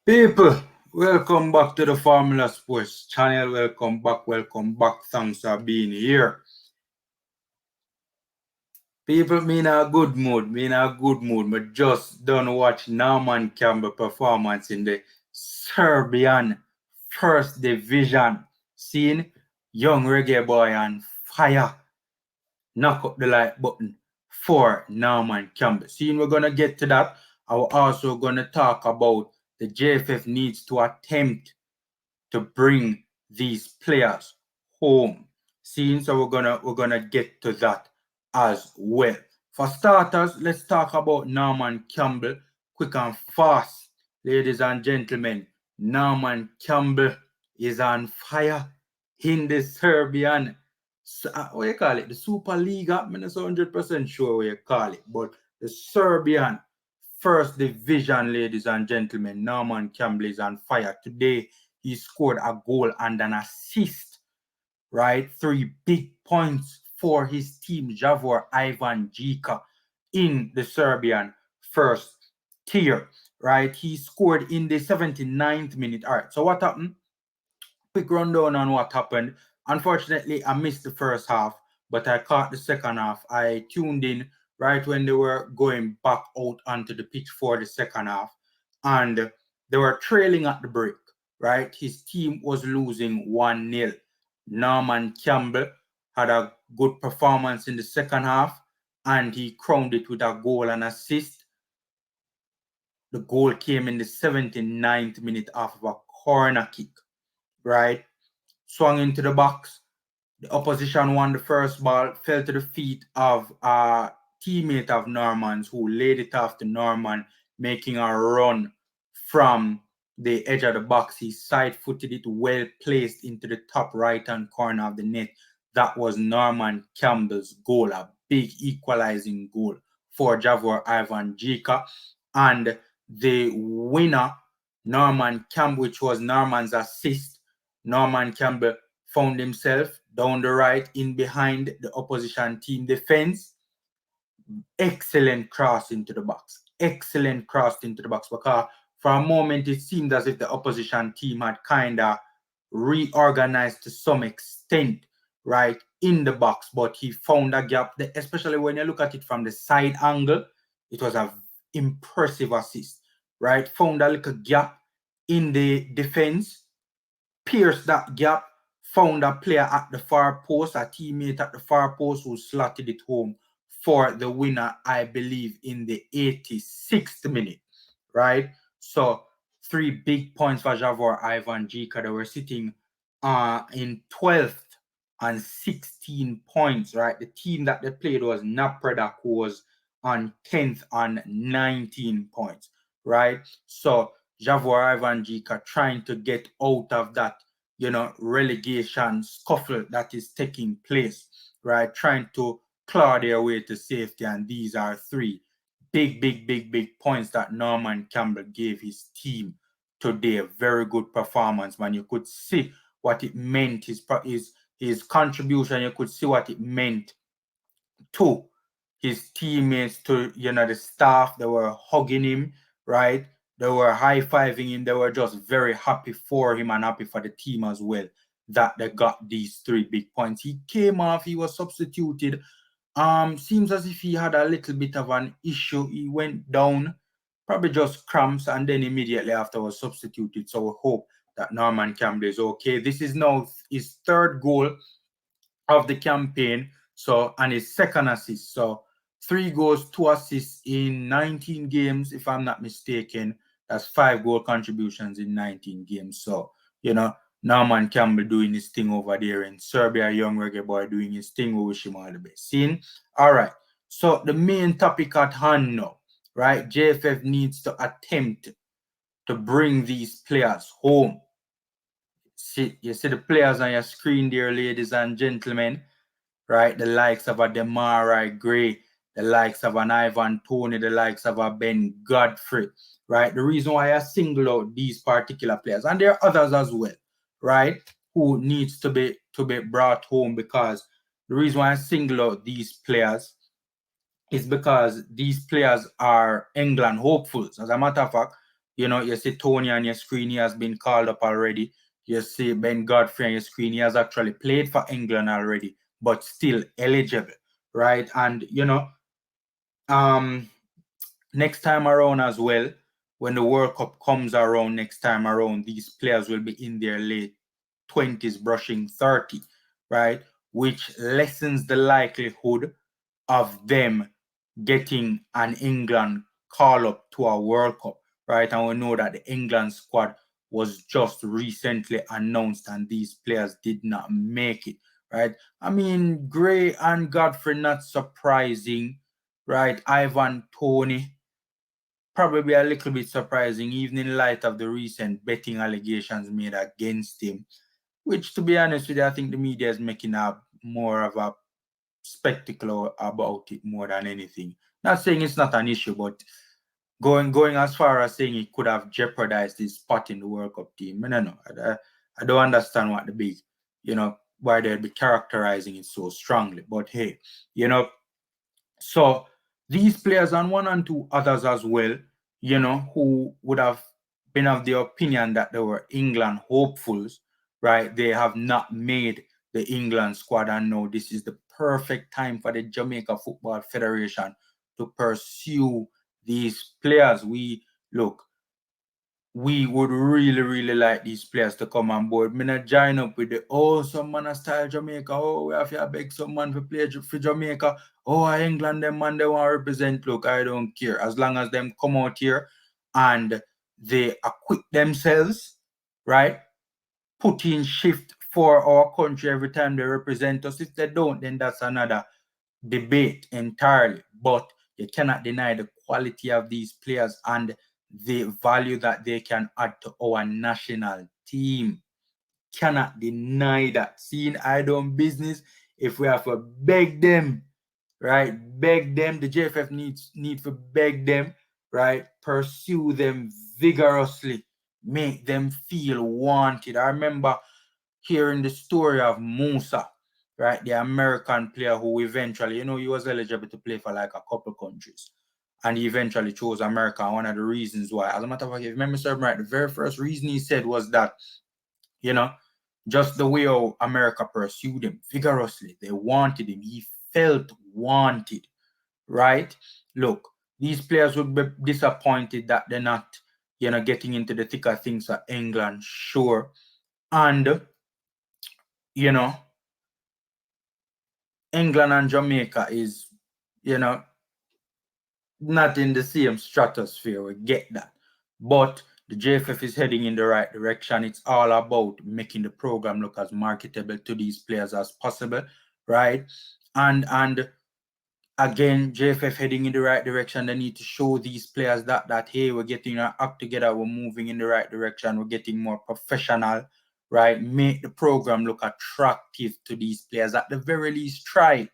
People, welcome back to the Formula Sports channel. Welcome back. Thanks for being here. People, me in a good mood. Me just done watch Norman Campbell performance in the Serbian First Division. Seeing young Reggae Boy on fire. Knock up the like button for Norman Campbell. Seeing we're going to get to that. I'm also going to talk about the JFF needs to attempt to bring these players home. Seeing so we're gonna get to that as well. For starters, let's talk about Norman Campbell quick and fast. Ladies and gentlemen, Norman Campbell is on fire in the Serbian, what you call it? The Super League. I'm not 100% sure what you call it, but the Serbian First Division, ladies and gentlemen, Norman Campbell is on fire. Today, he scored a goal and an assist, right? 3 big points for his team, Javor Ivan Jika, in the Serbian first tier, right? He scored in the 79th minute. All right, so what happened? Quick rundown on what happened. Unfortunately, I missed the first half, but I caught the second half. I tuned in right when they were going back out onto the pitch for the second half, and they were trailing at the break, right? His team was losing 1-0. Norman Campbell had a good performance in the second half, and he crowned it with a goal and assist. The goal came in the 79th minute off of a corner kick, right? Swung into the box. The opposition won the first ball, fell to the feet of a teammate of Norman's who laid it off to Norman, making a run from the edge of the box. He side-footed it well placed into the top right-hand corner of the net. That was Norman Campbell's goal, a big equalizing goal for Javor Ivan Jika. And the winner, Norman Campbell, which was Norman's assist, Norman Campbell found himself down the right in behind the opposition team defense. Excellent cross into the box. Because for a moment it seemed as if the opposition team had kind of reorganized to some extent, right, in the box. But he found a gap, especially when you look at it from the side angle. It was an impressive assist, right? Found a little gap in the defense, pierced that gap, found a player at the far post, a teammate at the far post who slotted it home for the winner, I believe, in the 86th minute, right? So 3 big points for Javor Ivan Jika. They were sitting in 12th and 16 points, right? The team that they played was Napredak, who was on 10th and 19 points, right? So Javor Ivan Jika trying to get out of that, relegation scuffle that is taking place, right? Trying to claw their way to safety. And these are 3 big points that Norman Campbell gave his team today. A very good performance, man. You could see what it meant, his contribution. You could see what it meant to his teammates, to the staff. They were hugging him, right? They were high-fiving him. They were just very happy for him and happy for the team as well that they got these 3 big points. He came off. He was substituted. Seems as if he had a little bit of an issue. He went down, probably just cramps, and then immediately after was substituted. So we hope that Norman Campbell is okay. This is now his 3rd goal of the campaign, and his 2nd assist. So 3 goals, 2 assists in 19 games, if I'm not mistaken. That's 5 goal contributions in 19 games. So, Norman Campbell doing his thing over there in Serbia, young Reggae Boy doing his thing. We wish him all the best. Seen? All right. So the main topic at hand now, right? JFF needs to attempt to bring these players home. You see the players on your screen there, ladies and gentlemen, right? The likes of a Demarai Gray, the likes of an Ivan Toney, the likes of a Ben Godfrey, right? The reason why I single out these particular players, and there are others as well, right, who needs to be brought home, because the reason why I single out these players is because these players are England hopefuls. As a matter of fact, You see Tony on your screen, he has been called up already. You see Ben Godfrey on your screen, he has actually played for England already, but still eligible, right? And next time around as well, when the World Cup comes around next time around, these players will be in their late 20s, brushing 30, right? Which lessens the likelihood of them getting an England call up to a World Cup, right? And we know that the England squad was just recently announced and these players did not make it, right? I mean, Gray and Godfrey, not surprising, right? Ivan Toney, probably a little bit surprising, even in light of the recent betting allegations made against him, which, to be honest with you, I think the media is making a more of a spectacle about it more than anything. Not saying it's not an issue, but going as far as saying it could have jeopardized his spot in the World Cup team. I don't know. I don't understand what the big, why they'd be characterizing it so strongly. But hey, so these players and one and two others as well, who would have been of the opinion that they were England hopefuls, right? They have not made the England squad, and now this is the perfect time for the Jamaica Football Federation to pursue these players. We would really, really like these players to come on board. Me not join up with the, some man a style Jamaica. We have to beg some man to play for Jamaica. England, them man, they want to represent. Look, I don't care. As long as them come out here and they acquit themselves, right? Put in shift for our country every time they represent us. If they don't, then that's another debate entirely. But you cannot deny the quality of these players and the value that they can add to our national team. Cannot deny that. Seeing I don't business, if we have to beg them, right? Beg them, the JFF need to beg them, right? Pursue them vigorously, make them feel wanted. I remember hearing the story of Musa, right? The American player who eventually, he was eligible to play for like a couple countries. And he eventually chose America. And one of the reasons why, as a matter of fact, if you remember something right, the very first reason he said was that, just the way how America pursued him vigorously, they wanted him. He felt wanted, right? Look, these players would be disappointed that they're not, getting into the thicker things of England, sure. And, England and Jamaica is, not in the same stratosphere. We get that. But the JFF is heading in the right direction. It's all about making the program look as marketable to these players as possible, right? And again, JFF heading in the right direction. They need to show these players that hey, we're getting our act together, we're moving in the right direction, we're getting more professional, right? Make the program look attractive to these players. At the very least, try,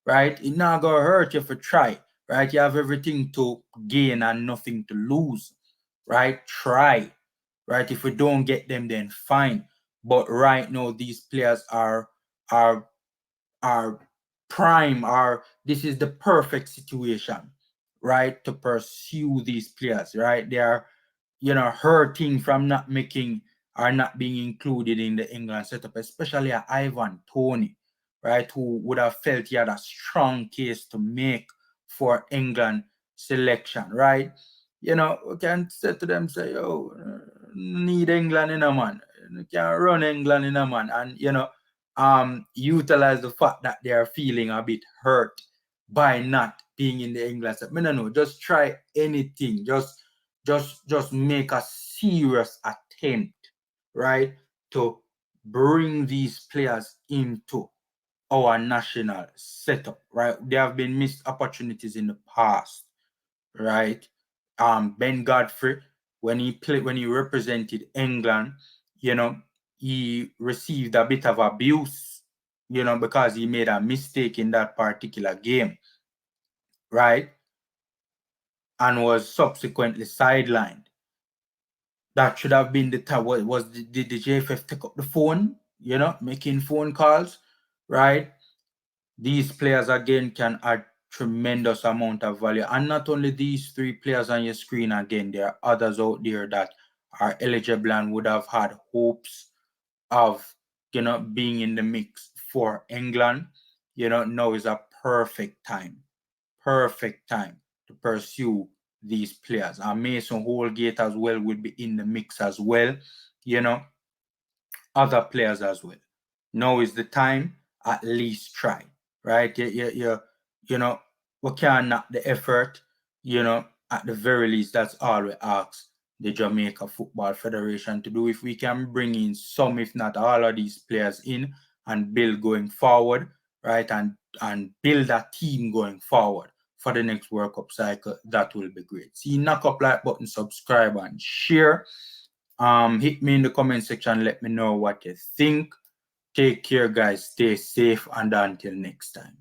right? It's not gonna hurt you if you try, right? You have everything to gain and nothing to lose, right? Try, right? If we don't get them, then fine. But right now, these players are prime, this is the perfect situation, right, to pursue these players, right? They are, hurting from not making or not being included in the England setup, especially Ivan Toney, right, who would have felt he had a strong case to make for England selection, right? We can say to them, say, need England in a man. You can't run England in a man. And, utilize the fact that they are feeling a bit hurt by not being in the England set. No, just try anything. Just make a serious attempt, right, to bring these players into our national setup, right? There have been missed opportunities in the past, right? Ben Godfrey, when he represented England, he received a bit of abuse, because he made a mistake in that particular game, right? And was subsequently sidelined. That should have been the time. Did the JFF take up the phone, making phone calls, right? These players again can add tremendous amount of value. And not only these three players on your screen, again, there are others out there that are eligible and would have had hopes of, being in the mix for England. Now is a perfect time to pursue these players. And Mason Holgate as well will be in the mix as well. Other players as well. Now is the time, at least try, right? We can't knock the effort, at the very least, that's all we ask the Jamaica Football Federation to do. If we can bring in some, if not all of these players in and build going forward, right, and build a team going forward for the next World Cup cycle, that will be great. See, knock up like button, subscribe, and share. Hit me in the comment section, let me know what you think. Take care, guys. Stay safe, and until next time.